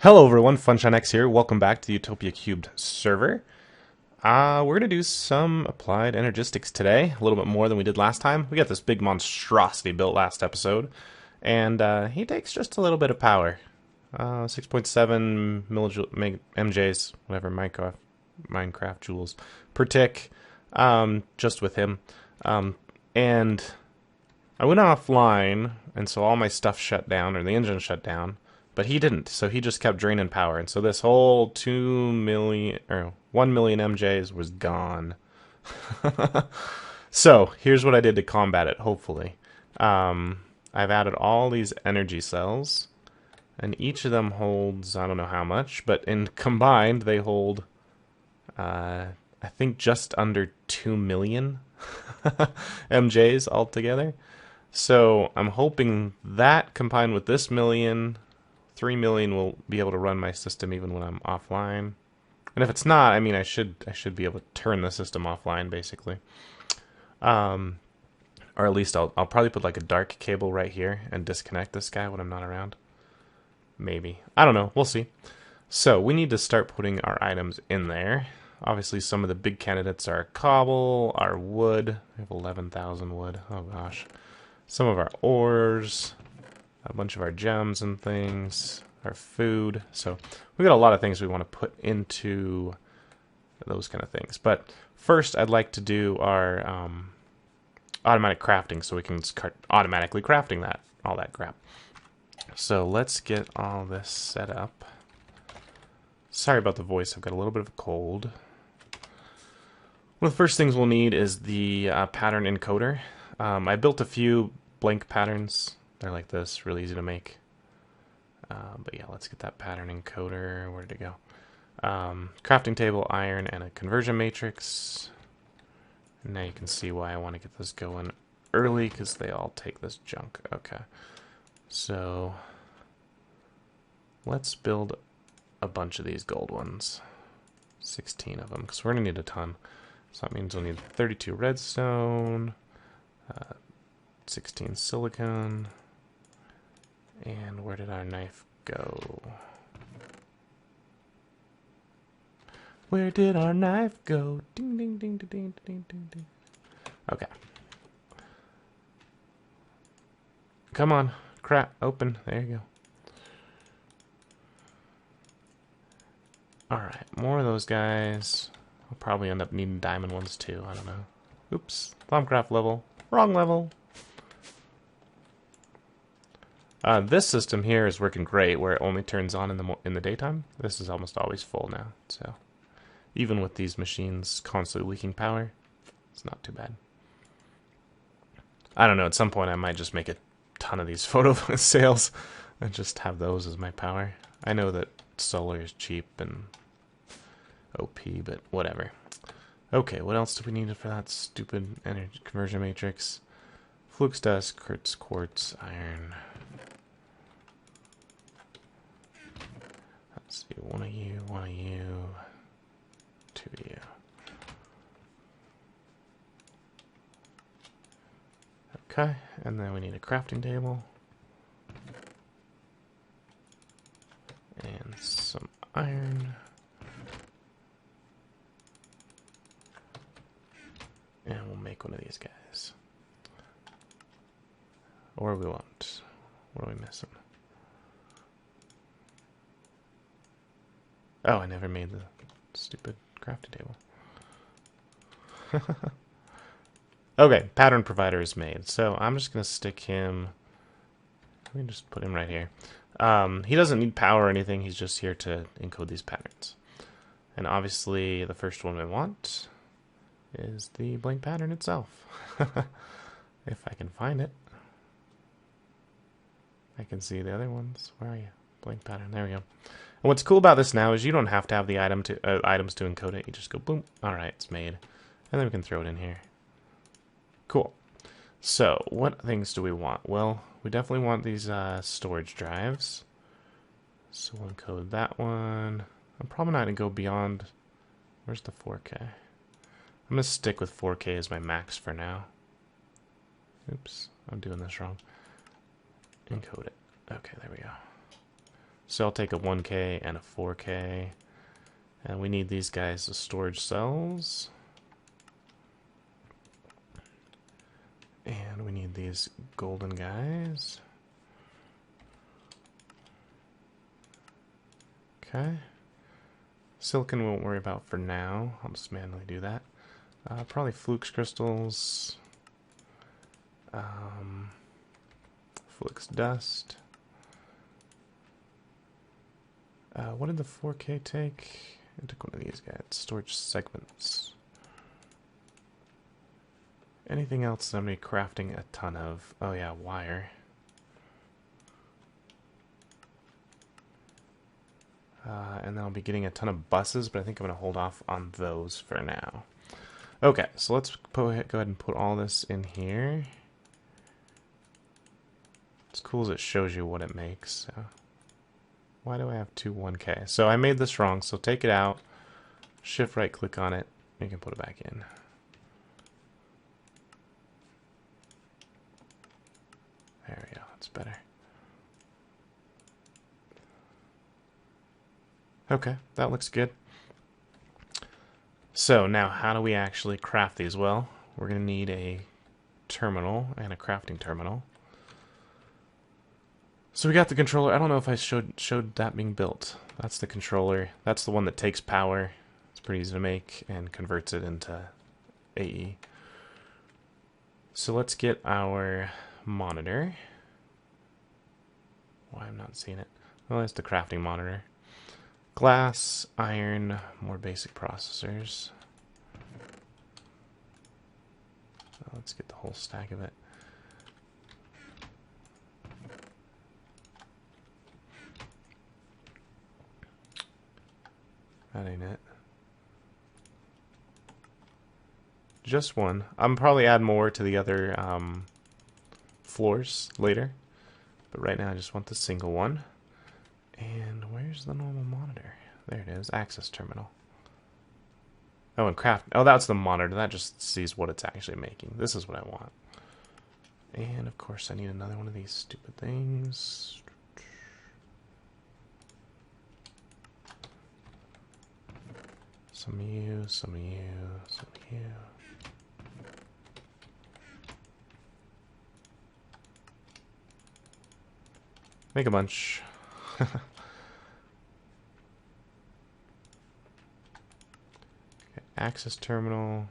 Hello everyone, FunshineX here. Welcome back to the Utopia³ server. We're going to do some applied energistics today, a little bit more than we did last time. We got this big monstrosity built last episode, and he takes just a little bit of power. 6.7 MJs, whatever, Minecraft joules per tick, just with him. And I went offline, and so all my stuff shut down, or the engine shut down. But he didn't, so he just kept draining power, and so this whole 1 million MJs was gone. So here's what I did to combat it. Hopefully, I've added all these energy cells, and each of them holds I don't know how much, but in combined they hold I think just under 2 million MJs altogether. So I'm hoping that combined with this million. 3 million will be able to run my system even when I'm offline. And if it's not, I mean, I should be able to turn the system offline, basically. Or at least I'll probably put like a dark cable right here and disconnect this guy when I'm not around. Maybe. I don't know. We'll see. So we need to start putting our items in there. Obviously, some of the big candidates are cobble, our wood. We have 11,000 wood. Oh, gosh. Some of our ores. A bunch of our gems and things, our food. So we got a lot of things we want to put into those kind of things. But first, I'd like to do our automatic crafting, so we can start automatically crafting all that crap. So let's get all this set up. Sorry about the voice. I've got a little bit of a cold. One of the first things we'll need is the pattern encoder. I built a few blank patterns. They're like this, really easy to make. But yeah, let's get that pattern encoder. Where did it go? Crafting table, iron, and a conversion matrix. And now you can see why I want to get this going early, because they all take this junk. Okay. So let's build a bunch of these gold ones. 16 of them, because we're going to need a ton. So that means we'll need 32 redstone, 16 silicon. And where did our knife go? Where did our knife go? Ding, ding, ding, ding, ding, ding, ding, ding. Okay. Come on. Crap. Open. There you go. Alright. More of those guys. I'll probably end up needing diamond ones too. I don't know. Oops. Thaumcraft level. Wrong level. This system here is working great, where it only turns on in the daytime. This is almost always full now, so even with these machines constantly leaking power, it's not too bad. I don't know, at some point I might just make a ton of these photo sails and just have those as my power. I know that solar is cheap and OP, but whatever. Okay, what else do we need for that stupid energy conversion matrix? Flux dust, quartz, iron. Let's see, one of you, two of you. Okay, and then we need a crafting table. And some iron. And we'll make one of these guys. Or we won't. What are we missing? Oh, I never made the stupid crafting table. Okay, pattern provider is made. So I'm just going to stick him... Let me just put him right here. He doesn't need power or anything. He's just here to encode these patterns. And obviously the first one we want is the blank pattern itself. If I can find it. I can see the other ones. Where are you? Blank pattern. There we go. And what's cool about this now is you don't have to have the items to encode it. You just go boom. All right, it's made. And then we can throw it in here. Cool. So what things do we want? Well, we definitely want these storage drives. So we'll encode that one. I'm probably not going to go beyond... Where's the 4K? I'm going to stick with 4K as my max for now. Oops, I'm doing this wrong. Encode it. Okay, there we go. So I'll take a 1K and a 4K. And we need these guys as storage cells. And we need these golden guys. Okay. Silicon we won't worry about for now. I'll just manually do that. Probably flux crystals. Flux dust. What did the 4K take? It took one of these guys. Storage segments. Anything else that I'm going to be crafting a ton of? Oh yeah, wire. And then I'll be getting a ton of buses, but I think I'm going to hold off on those for now. Okay, so let's go ahead and put all this in here. It's cool as it shows you what it makes. So. Why do I have two 1K? So I made this wrong, so take it out. Shift right click on it. You can put it back in. There we go, that's better. Okay, that looks good. So now how do we actually craft these? Well, we're going to need a terminal and a crafting terminal. So we got the controller. I don't know if I showed that being built. That's the controller. That's the one that takes power. It's pretty easy to make and converts it into AE. So let's get our monitor. Why I'm not seeing it? Well, it's the crafting monitor. Glass, iron, more basic processors. So let's get the whole stack of it. That ain't it. Just one. I'm probably add more to the other floors later. But right now I just want the single one. And where's the normal monitor? There it is. Access terminal. Oh, and craft. Oh, that's the monitor. That just sees what it's actually making. This is what I want. And of course I need another one of these stupid things. Some you, some you, some you. Make a bunch. Okay, access terminal.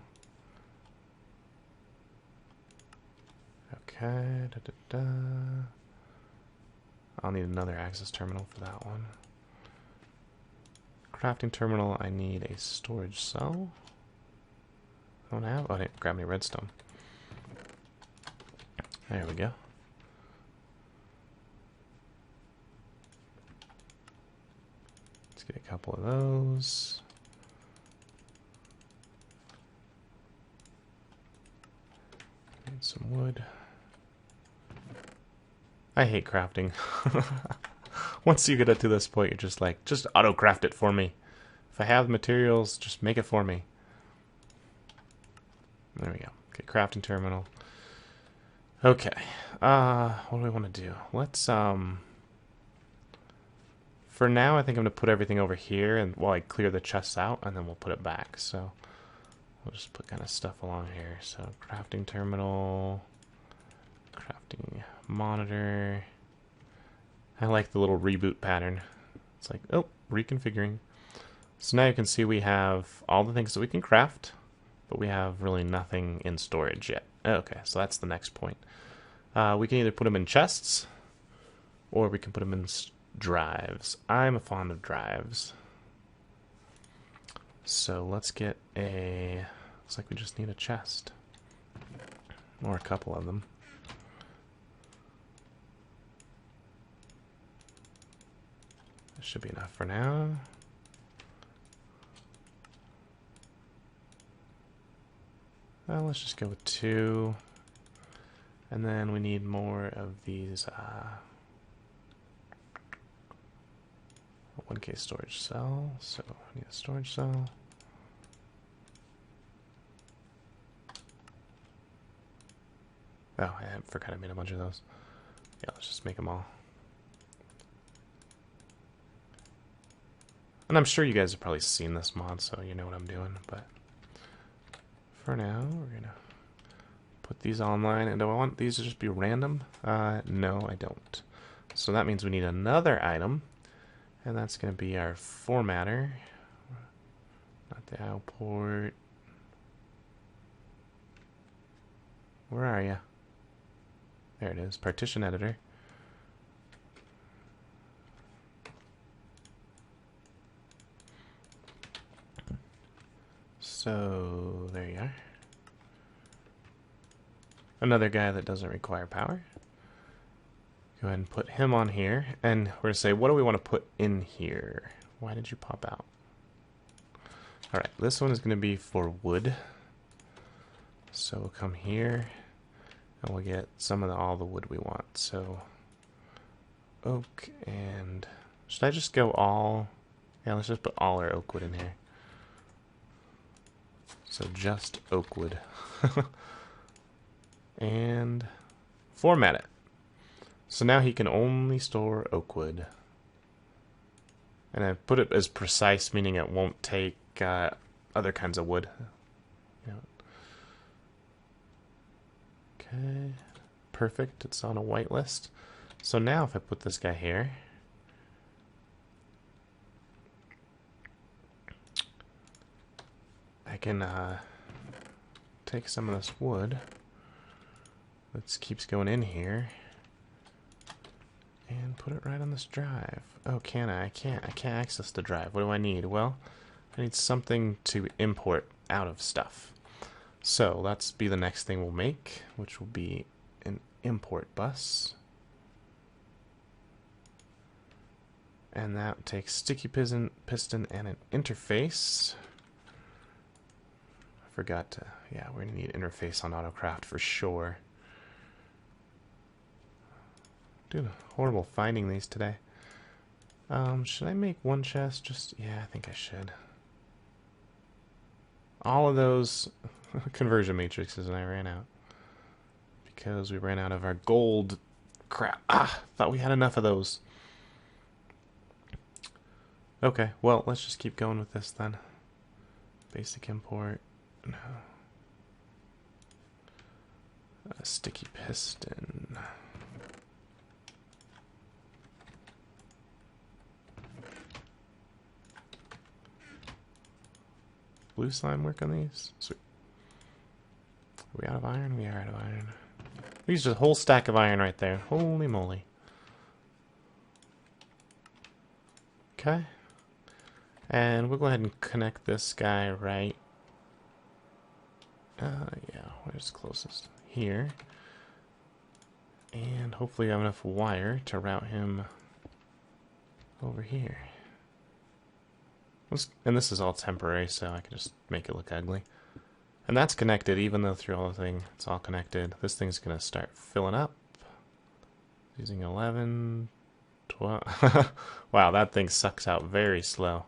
Okay, I'll need another access terminal for that one. Crafting terminal, I need a storage cell. I don't have. Oh, I didn't grab any redstone. There we go. Let's get a couple of those. Need some wood. I hate crafting. Once you get it to this point, you're just like, just auto-craft it for me. If I have materials, just make it for me. There we go. Okay, crafting terminal. Okay. What do we want to do? Let's, for now, I think I'm going to put everything over here and while I clear the chests out, and then we'll put it back. So, we'll just put kind of stuff along here. So, crafting terminal, crafting monitor. I like the little reboot pattern. It's like, oh, reconfiguring. So now you can see we have all the things that we can craft, but we have really nothing in storage yet. Okay, so that's the next point. We can either put them in chests, or we can put them in drives. I'm fond of drives. So let's get a... Looks like we just need a chest. Or a couple of them. Should be enough for now. Well, let's just go with 2. And then we need more of these 1K storage cell. So we need a storage cell. Oh, I forgot I made a bunch of those. Yeah, let's just make them all. And I'm sure you guys have probably seen this mod, so you know what I'm doing. But for now, we're going to put these online. And do I want these to just be random? No, I don't. So that means we need another item. And that's going to be our formatter. Not the IO port. Where are you? There it is, partition editor. So there you are. Another guy that doesn't require power. Go ahead and put him on here. And we're going to say, what do we want to put in here? Why did you pop out? Alright, this one is going to be for wood. So we'll come here, and we'll get some of all the wood we want. So oak and... should I just go all... yeah, let's just put all our oak wood in here. So just oak wood. And format it. So now he can only store oak wood. And I put it as precise, meaning it won't take other kinds of wood. You know. Okay, perfect. It's on a whitelist. So now if I put this guy here, I can take some of this wood that keeps going in here and put it right on this drive. Oh, can I? I can't access the drive. What do I need? Well, I need something to import out of stuff. So let's be the next thing we'll make, which will be an import bus. And that takes sticky piston and an interface. I forgot to, yeah, we're gonna need interface on Autocraft for sure. Dude, horrible finding these today. Should I make one chest? Just, yeah, I think I should. All of those conversion matrices, and I ran out. Because we ran out of our gold crap. Thought we had enough of those. Okay, well, let's just keep going with this then. Basic import. No. Sticky piston. Blue slime work on these? Sweet. Are we out of iron? We are out of iron. We used a whole stack of iron right there. Holy moly. Okay. And we'll go ahead and connect this guy right. Yeah, where's closest? Here. And hopefully I have enough wire to route him over here. And this is all temporary, so I can just make it look ugly. And that's connected, even though through all the thing, it's all connected. This thing's going to start filling up. Using 11, 12. Wow, that thing sucks out very slow.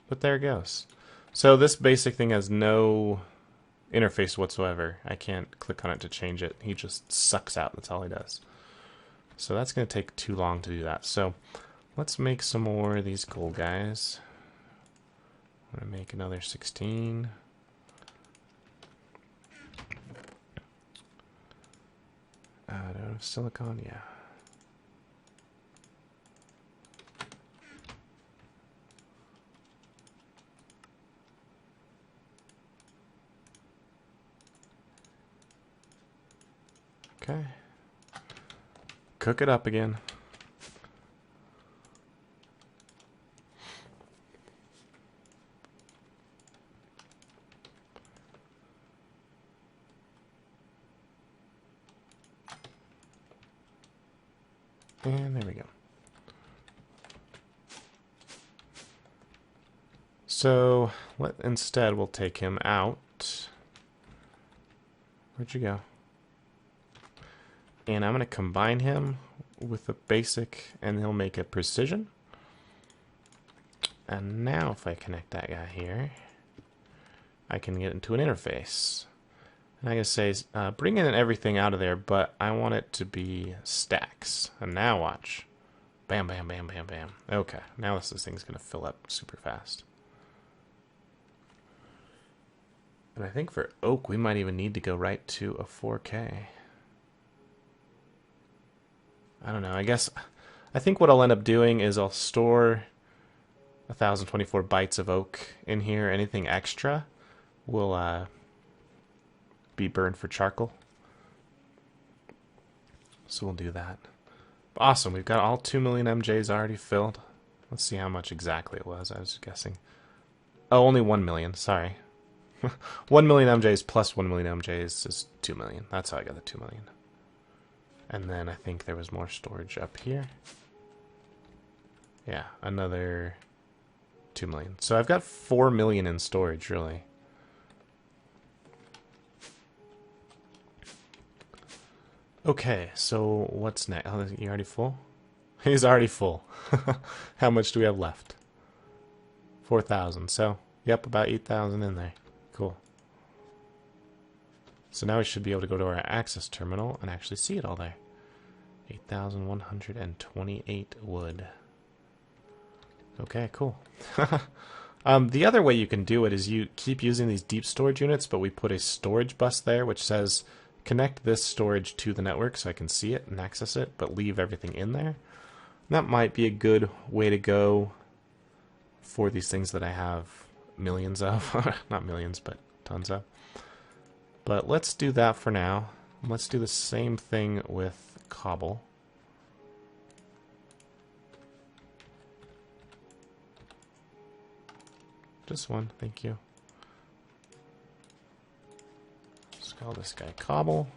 But there it goes. So this basic thing has no interface whatsoever. I can't click on it to change it. He just sucks out. That's all he does. So that's going to take too long to do that. So let's make some more of these gold guys. I'm going to make another 16. Do I have silicon? Yeah. Okay. Cook it up again. And there we go. So instead we'll take him out. Where'd you go? And I'm going to combine him with a basic, and he'll make a precision. And now if I connect that guy here, I can get into an interface. And I gotta say, bring in everything out of there, but I want it to be stacks. And now watch. Bam, bam, bam, bam, bam. Okay, now this thing's gonna fill up super fast. And I think for oak, we might even need to go right to a 4K. I don't know, I think what I'll end up doing is I'll store 1024 bytes of oak in here. Anything extra will be burned for charcoal. So we'll do that. Awesome, we've got all 2 million MJs already filled. Let's see how much exactly it was. I was guessing. Oh, only 1 million, sorry. 1 million MJs plus 1 million MJs is 2 million. That's how I got the 2 million. And then I think there was more storage up here. Yeah, another 2 million. So I've got 4 million in storage, really. Okay, so what's next? Oh, you already full? He's already full. How much do we have left? 4,000. So, yep, about 8,000 in there. Cool. So now we should be able to go to our access terminal and actually see it all there. 8,128 wood. Okay, cool. The other way you can do it is you keep using these deep storage units, but we put a storage bus there which says connect this storage to the network so I can see it and access it, but leave everything in there. That might be a good way to go for these things that I have millions of. Not millions, but tons of. But let's do that for now. Let's do the same thing with cobble. Just one, thank you. Let's call this guy cobble.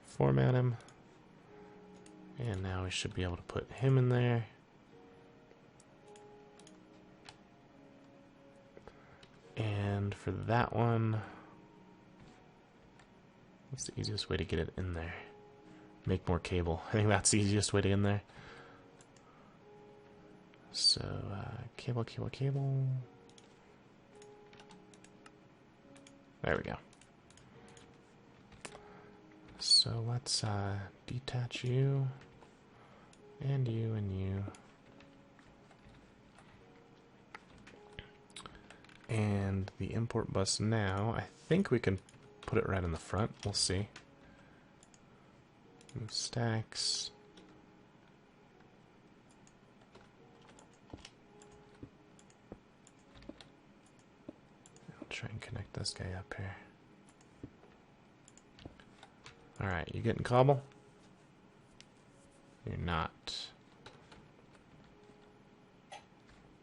Format him. And now we should be able to put him in there. And for that one, what's the easiest way to get it in there? Make more cable. I think that's the easiest way to get in there. So, cable, cable, cable. There we go. So let's detach you, and you, and you. And the import bus now, I think we can put it right in the front. We'll see. Move stacks. I'll try and connect this guy up here. Alright, you getting cobble? You're not.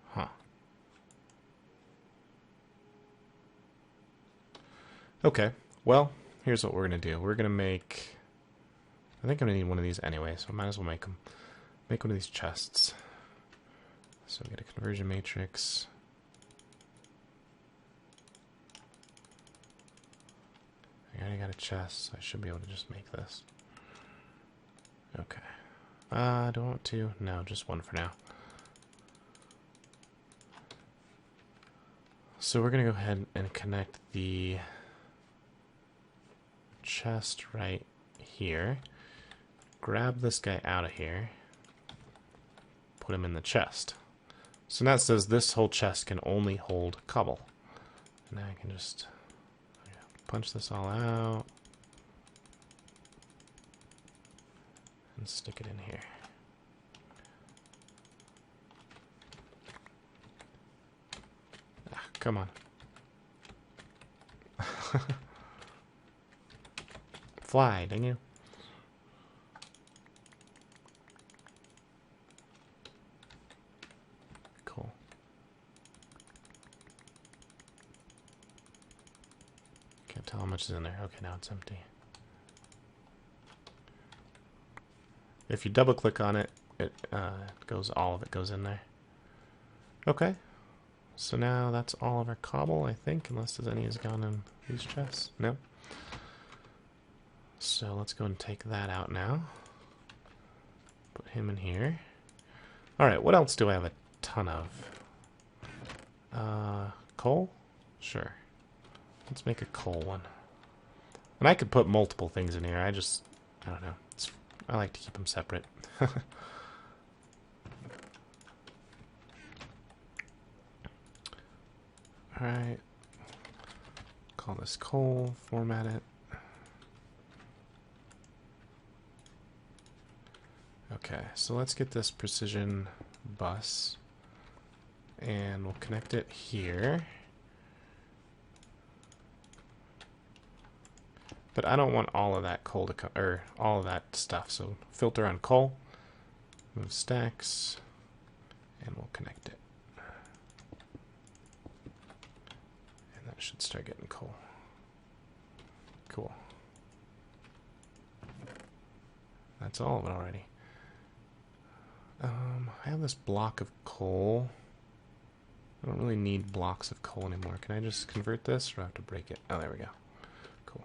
Huh. Okay, well, here's what we're going to do. We're going to make... I think I'm going to need one of these anyway, so I might as well make them. Make one of these chests. So we get a conversion matrix. I already got a chest, so I should be able to just make this. Okay. Do I want two? No, just one for now. So we're going to go ahead and connect the chest right here. Grab this guy out of here. Put him in the chest. So now it says this whole chest can only hold cobble. And now I can just punch this all out. And stick it in here. Ah, come on. Fly, dang you. Cool. Can't tell how much is in there. Okay, now it's empty. If you double click on it, it goes, all of it goes in there. Okay. So now that's all of our cobble, I think, unless there's any has gone in these chests. No. So let's go and take that out now. Put him in here. Alright, what else do I have a ton of? Coal? Sure. Let's make a coal one. And I could put multiple things in here. I don't know. I like to keep them separate. Alright. Call this coal, format it. Okay, so let's get this precision bus. And we'll connect it here. But I don't want all of that coal to come, or all of that stuff. So filter on coal, move stacks, and we'll connect it. And that should start getting coal. Cool. That's all of it already. I have this block of coal. I don't really need blocks of coal anymore. Can I just convert this, or do I have to break it? Oh, there we go. Cool.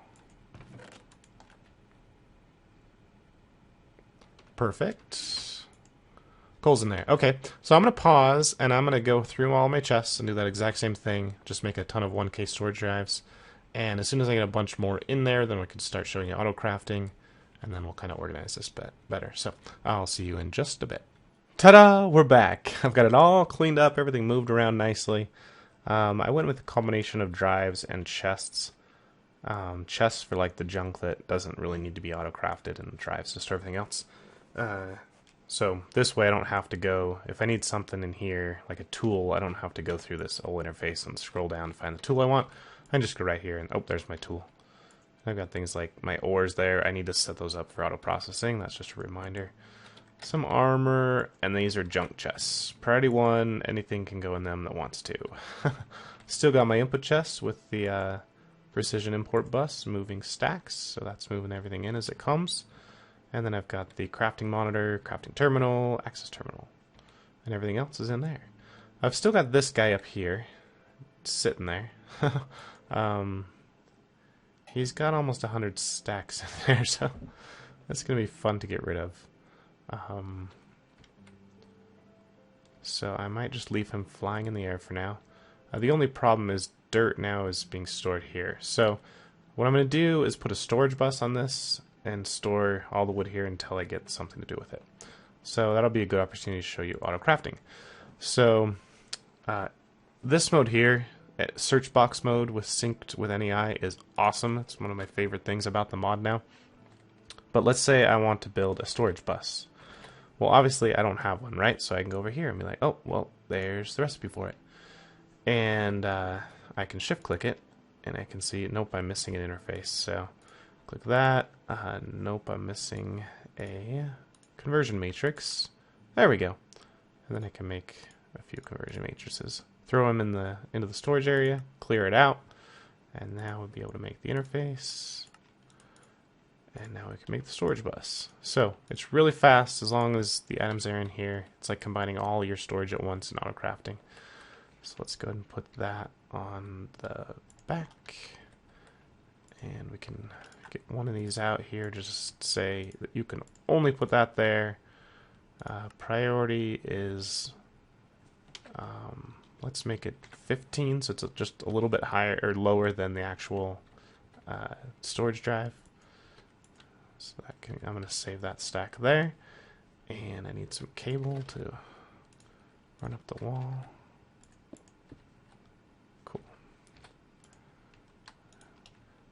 Perfect. Coal's in there. Okay, so I'm going to pause, and I'm going to go through all my chests and do that exact same thing. Just make a ton of 1K storage drives. And as soon as I get a bunch more in there, then we can start showing you auto crafting, and then we'll kind of organize this better. So I'll see you in just a bit. Ta-da! We're back. I've got it all cleaned up. Everything moved around nicely. I went with a combination of drives and chests. Chests for like the junk that doesn't really need to be auto-crafted, and drives just for everything else. So this way I don't have to go, if I need something in here, like a tool, I don't have to go through this whole interface and scroll down to find the tool I want. I can just go right here and, oh, there's my tool. I've got things like my ores there. I need to set those up for auto-processing. That's just a reminder. Some armor, and these are junk chests. Priority 1, anything can go in them that wants to. Still got my input chest with the precision import bus moving stacks, so that's moving everything in as it comes. And then I've got the crafting monitor, crafting terminal, access terminal, and everything else is in there. I've still got this guy up here, sitting there. He's got almost 100 stacks in there, so that's going to be fun to get rid of. So I might just leave him flying in the air for now. The only problem is dirt now is being stored here. So what I'm going to do is put a storage bus on this and store all the wood here until I get something to do with it. So that'll be a good opportunity to show you auto crafting. So this mode here, search box mode with synced with NEI, is awesome. It's one of my favorite things about the mod now. But let's say I want to build a storage bus. Well, obviously I don't have one, right? So I can go over here and be like, oh, well, there's the recipe for it. And I can shift click it, and I can see, nope, I'm missing an interface. So click that. Nope, I'm missing a conversion matrix. There we go. And then I can make a few conversion matrices. Throw them into the storage area, clear it out, and now we'll be able to make the interface. And now we can make the storage bus. So it's really fast as long as the items are in here. It's like combining all your storage at once in auto crafting. So let's go ahead and put that on the back. And we can get one of these out here. Just say that you can only put that there. Priority is, let's make it 15, so it's just a little bit higher or lower than the actual storage drive. So I'm going to save that stack there, and I need some cable to run up the wall. Cool.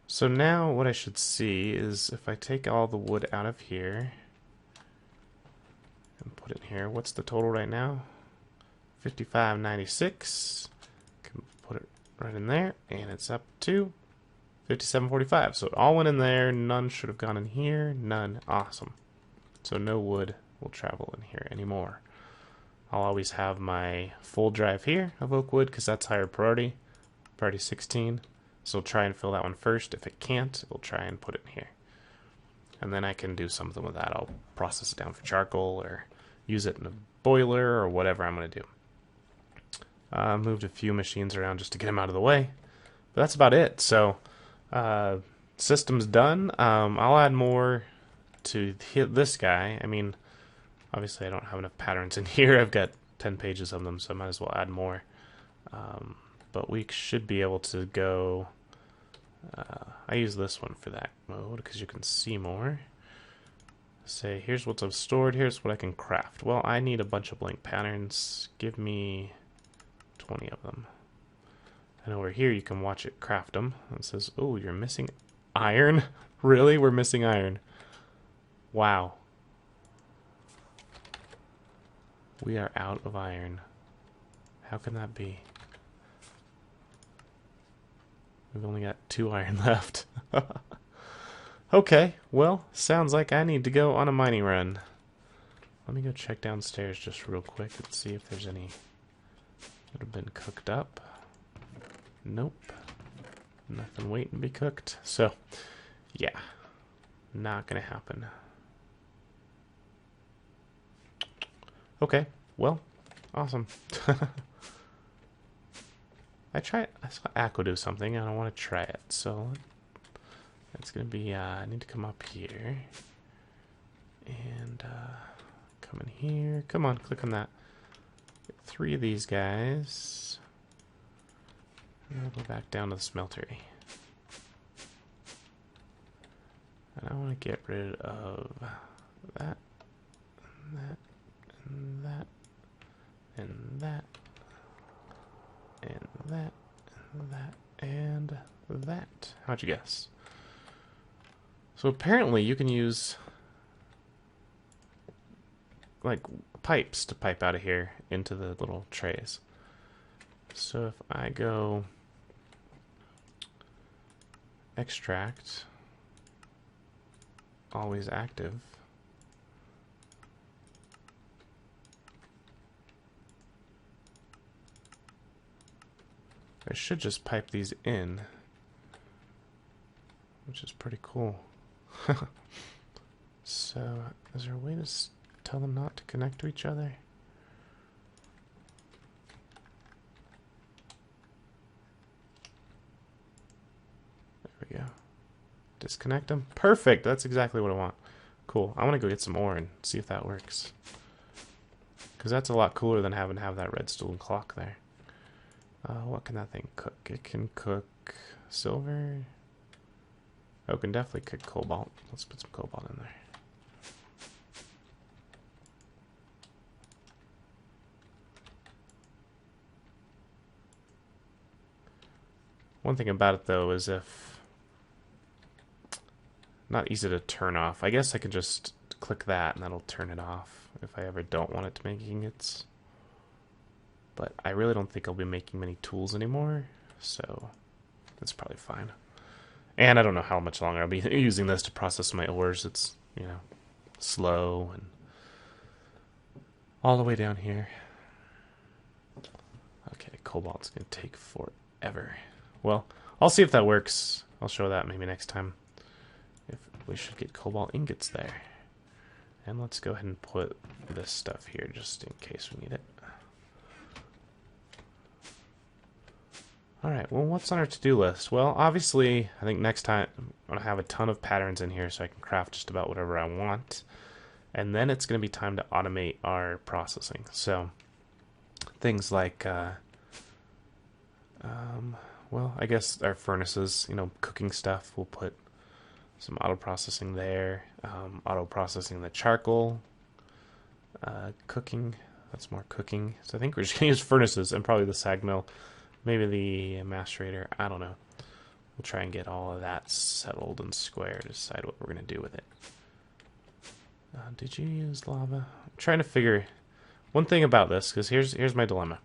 So now what I should see is if I take all the wood out of here and put it here, what's the total right now? 55.96. Can put it right in there, and it's up to 57.45. So it all went in there. None should have gone in here. None. Awesome. So no wood will travel in here anymore. I'll always have my full drive here of oak wood because that's higher priority. Priority 16. So try and fill that one first. If it can't, we'll try and put it in here. And then I can do something with that. I'll process it down for charcoal or use it in a boiler or whatever I'm going to do. Moved a few machines around just to get them out of the way. But that's about it. So system's done. I'll add more to this guy. I mean, obviously I don't have enough patterns in here. I've got 10 pages of them, so I might as well add more. But we should be able to go I use this one for that mode because you can see more. Say, here's what's stored, here's what I can craft. Well, I need a bunch of blank patterns. Give me 20 of them. And over here you can watch it craft them. It says, oh, you're missing iron? Really? We're missing iron. Wow. We are out of iron. How can that be? We've only got 2 iron left. Okay, well, sounds like I need to go on a mining run. Let me go check downstairs just real quick and see if there's any that have been cooked up. Nope. Nothing waiting to be cooked. So, yeah. Not gonna happen. Okay, well, awesome. I saw Aqua do something, I don't want to try it, so it's gonna be, I need to come up here, and, come in here, come on, click on that. Get 3 of these guys, and I'll go back down to the smeltery. And I want to get rid of that, and that, and that, and that, and that, and that, and that. How'd you guess? So apparently you can use like pipes to pipe out of here into the little trays. So if I go extract, always active, I should just pipe these in, which is pretty cool. So, is there a way to tell them not to connect to each other? There we go. Disconnect them. Perfect! That's exactly what I want. Cool. I want to go get some ore and see if that works. Because that's a lot cooler than having to have that redstone clock there. What can that thing cook? It can cook silver. Oh, it can definitely cook cobalt. Let's put some cobalt in there. One thing about it, though, is if... not easy to turn off. I guess I could just click that and that'll turn it off if I ever don't want it to make ingots. But I really don't think I'll be making many tools anymore, so that's probably fine. And I don't know how much longer I'll be using this to process my ores. It's, you know, slow and all the way down here. Okay, cobalt's gonna take forever. Well, I'll see if that works. I'll show that maybe next time. If we should get cobalt ingots there. And let's go ahead and put this stuff here just in case we need it. Alright, well, what's on our to-do list? Well, obviously, I think next time I'm going to have a ton of patterns in here so I can craft just about whatever I want. And then it's going to be time to automate our processing. So, things like, well, I guess our furnaces, you know, cooking stuff, we'll put some auto-processing there. Auto-processing the charcoal. Cooking, that's more cooking. So I think we're just going to use furnaces and probably the sag mill. Maybe the macerator, I don't know. We'll try and get all of that settled and square to decide what we're going to do with it. Did you use lava? I'm trying to figure one thing about this, because here's my dilemma.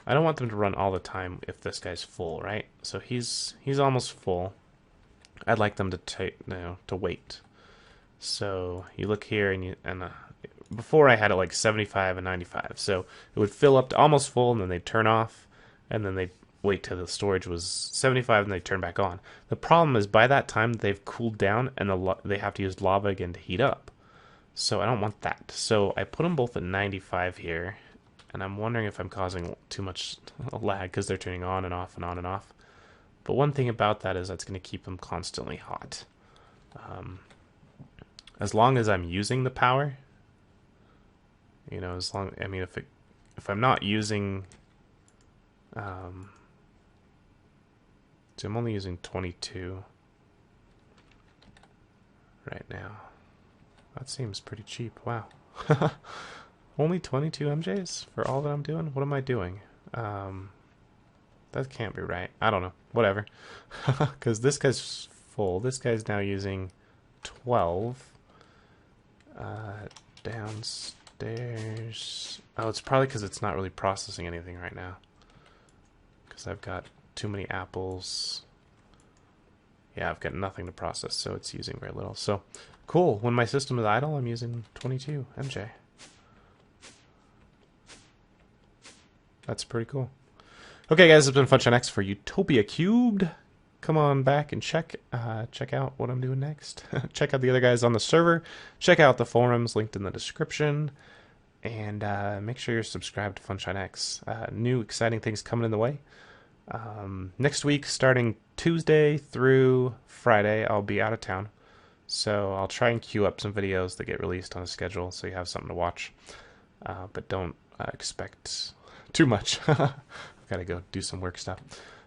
I don't want them to run all the time if this guy's full, right? So he's almost full. I'd like them to wait. So you look here and before I had it like 75 and 95. So it would fill up to almost full and then they'd turn off. And then they'd wait till the storage was 75 and they'd turn back on. The problem is by that time they've cooled down and they have to use lava again to heat up. So I don't want that. So I put them both at 95 here. And I'm wondering if I'm causing too much lag because they're turning on and off and on and off. But one thing about that is that's going to keep them constantly hot. As long as I'm using the power, you know, I mean, if I'm not using See, I'm only using 22 right now. That seems pretty cheap. Wow. Only 22 MJs for all that I'm doing? What am I doing? That can't be right. I don't know. Whatever. Because this guy's full. This guy's now using 12. Downstairs. Oh, it's probably because it's not really processing anything right now. Because I've got too many apples. Yeah, I've got nothing to process, so it's using very little. So, cool. When my system is idle, I'm using 22 MJ. That's pretty cool. Okay, guys, it's been FunshineX for Utopia³. Come on back and check out what I'm doing next. Check out the other guys on the server. Check out the forums linked in the description. And make sure you're subscribed to FunshineX. New exciting things coming in the way. Next week, starting Tuesday through Friday, I'll be out of town. So I'll try and queue up some videos that get released on a schedule so you have something to watch. But don't expect too much. I've got to go do some work stuff.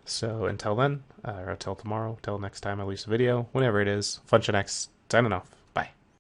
So until then, or until tomorrow, till next time I release a video, whenever it is, FunshineX signing off.